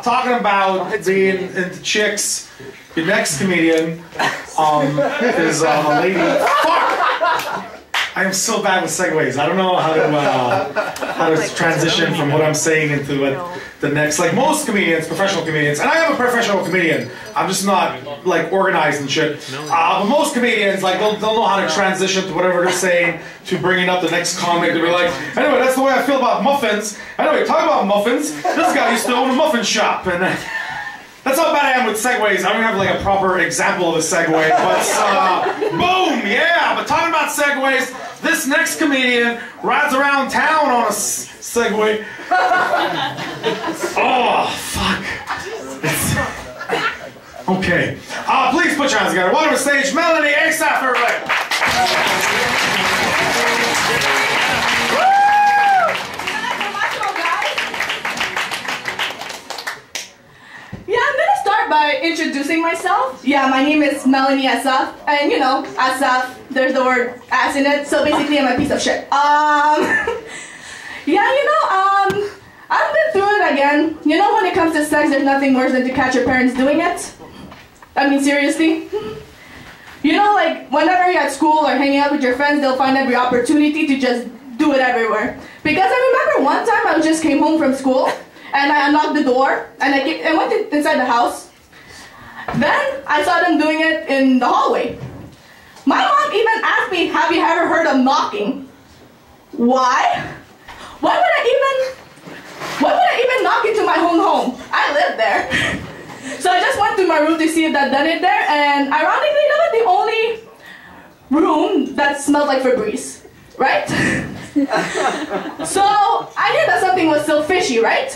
Talking about being into chicks. The next comedian is a lady. Fuck! I am so bad with segues. I don't know how to transition from what I'm saying into the next. Like most comedians, professional comedians, and I am a professional comedian. I'm just not like organized and shit. But most comedians, like they'll know how to transition to whatever they're saying to bringing up the next comic. They'll be like, anyway, that's the way I feel about muffins. Anyway, talk about muffins. This guy used to own a muffin shop, and that's how bad I am with segues. I don't have like a proper example of a segue, but boom, yeah. But talking about segues, this next comedian rides around town on a Segway. Oh, fuck. Okay. Please put your hands together. Welcome to stage, Melanie Asaph, everybody. Yeah, I'm gonna start by introducing myself. Yeah, my name is Melanie Asaph, and you know, Asaph, there's the word ass in it, so basically I'm a piece of shit. Yeah, you know, I've been through it again. You know, when it comes to sex, there's nothing worse than to catch your parents doing it. I mean, seriously. You know, like, whenever you're at school or hanging out with your friends, they'll find every opportunity to just do it everywhere. Because I remember one time I just came home from school, and I unlocked the door, and I went inside the house. Then I saw them doing it in the hallway. My mom even asked me, have you ever heard of knocking? Why? Why would I even knock into my own home? I live there. So I just went to my room to see if they'd done it there, and ironically, that was the only room that smelled like Febreze, right? So I knew that something was still fishy, right?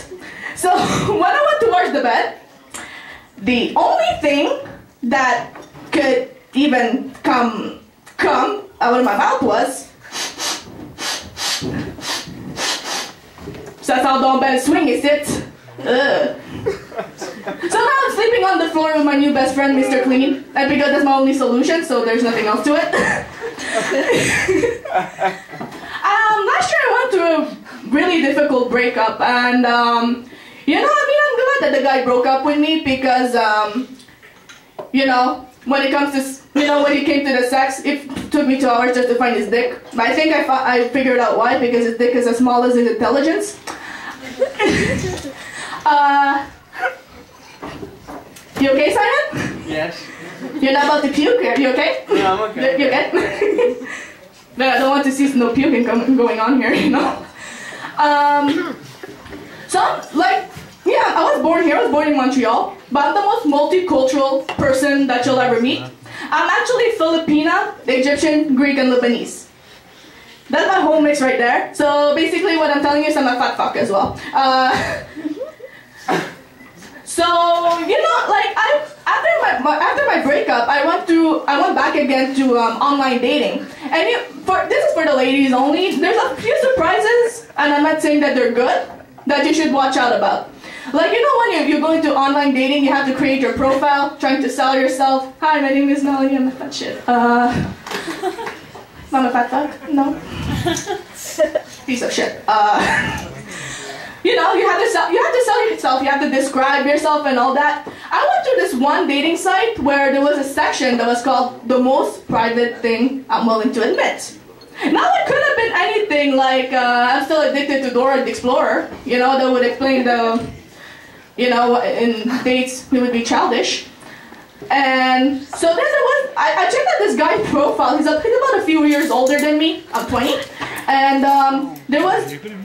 So when I went towards the bed, the only thing that could even come out of my mouth was, so that's how don't bed swing, is it? Ugh. So now I'm sleeping on the floor with my new best friend, Mr. Clean, and because that's my only solution, so there's nothing else to it. Last year I went through a really difficult breakup, and you know, I mean, I'm glad that the guy broke up with me because, you know, when it comes to, you know, when it came to the sex, it took me 2 hours just to find his dick. I think I figured out why, because his dick is as small as his intelligence. You okay, Simon? Yes. You're not about to puke? Are you okay? Yeah, I'm okay. You okay? No, I don't want to see no puking going on here, you know? So, like, yeah, I was born here. I was born in Montreal, but I'm the most multicultural person that you'll ever meet. I'm actually Filipina, Egyptian, Greek, and Lebanese. That's my whole mix right there. So basically what I'm telling you is I'm a fat fuck as well. So, you know, like, after my breakup, I went back again to online dating. And this is for the ladies only. There's a few surprises, and I'm not saying that they're good, that you should watch out about. Like, you know, when you're going to online dating, you have to create your profile, trying to sell yourself. Hi, my name is Melanie, I'm a fat shit. I'm a fat fuck? No. Piece of shit. You know, you have to sell yourself, you have to describe yourself and all that. I went to this one dating site where there was a section that was called the most private thing I'm willing to admit. Now it could have been anything like, I'm still addicted to Dora the Explorer. You know, that would explain the, you know, in dates we would be childish. And so then there was, I checked out this guy's profile. He's about a few years older than me. I'm 20. And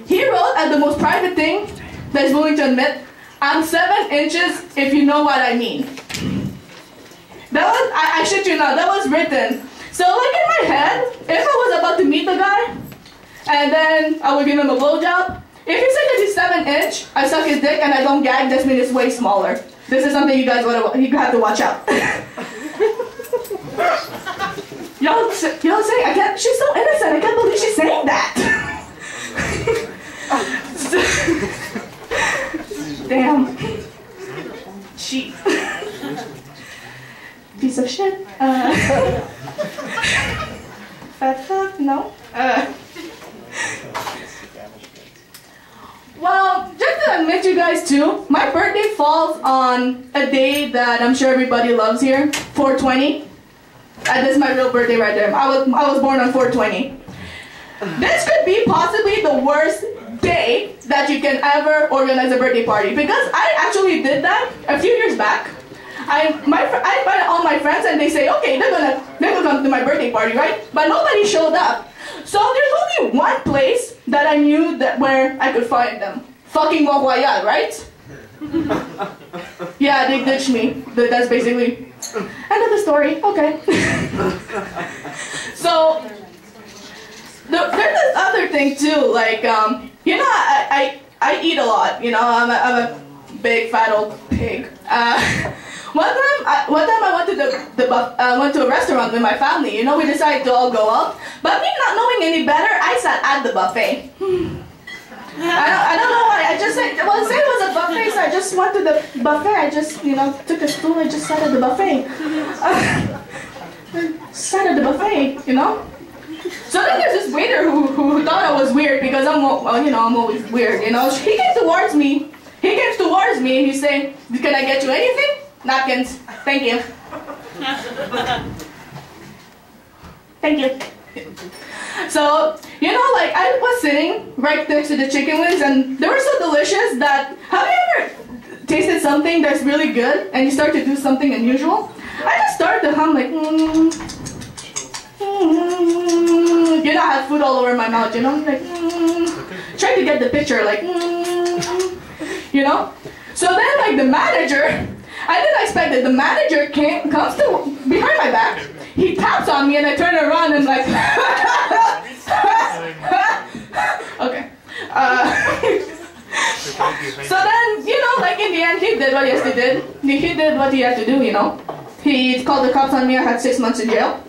he wrote at the most private thing that he's willing to admit, I'm 7 inches if you know what I mean. That was, I shit you not, that was written. So like in my head, if I was about to meet the guy, and then I would give him a blowjob, if he said that he's 7 inch, I suck his dick and I don't gag, this means it's way smaller. This is something you guys have to watch out. Y'all saying, she's so innocent, I can't believe she's saying that. Damn. She. Piece of shit. Fat fuck? No. Well, just to admit you guys too, my birthday falls on a day that I'm sure everybody loves here, 420. This is my real birthday right there. I was born on 420. This could be possibly the worst day that you can ever organize a birthday party, because I actually did that a few years back. I invited all my friends and they say, okay, they're gonna come to my birthday party, right? But nobody showed up. So there's only one place that I knew that where I could find them. Fucking Mont Royal, right? Yeah, they ditched me. That's basically end of the story. Okay. So there's this other thing too. Like you know, I eat a lot. You know, I'm a big fat old pig. One time I went to a restaurant with my family. You know, we decided to all go out. But me not knowing any better, I sat at the buffet. I don't know why. I just said, well, say it was a buffet, so I just went to the buffet. I just, you know, took a stool and just sat at the buffet. Sat at the buffet, you know. So then there's this waiter who thought I was weird because I'm always weird, you know. He came towards me. And he's saying, "Can I get you anything?" Napkins. Thank you. Thank you. So, you know, like, I was sitting right next to the chicken wings and they were so delicious that, have you ever tasted something that's really good and you start to do something unusual? I just started to hum like, You know, I had food all over my mouth, you know, like, trying to get the picture, like, you know? So then, like, the manager, I didn't expect it. The manager comes to behind my back. He taps on me and I turn around and like, okay. So then, you know, like in the end, he did what he did. He did what he had to do, you know. He called the cops on me. I had 6 months in jail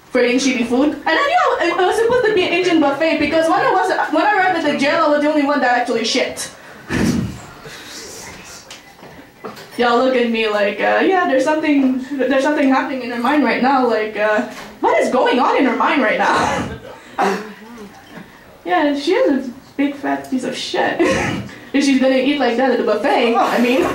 for eating shitty food. And I knew it was supposed to be an Indian buffet because when I arrived at the jail, I was the only one that actually shit. Y'all look at me like, yeah, there's something happening in her mind right now. Like, what is going on in her mind right now? Yeah, she is a big fat piece of shit. If she's gonna eat like that at the buffet, I mean.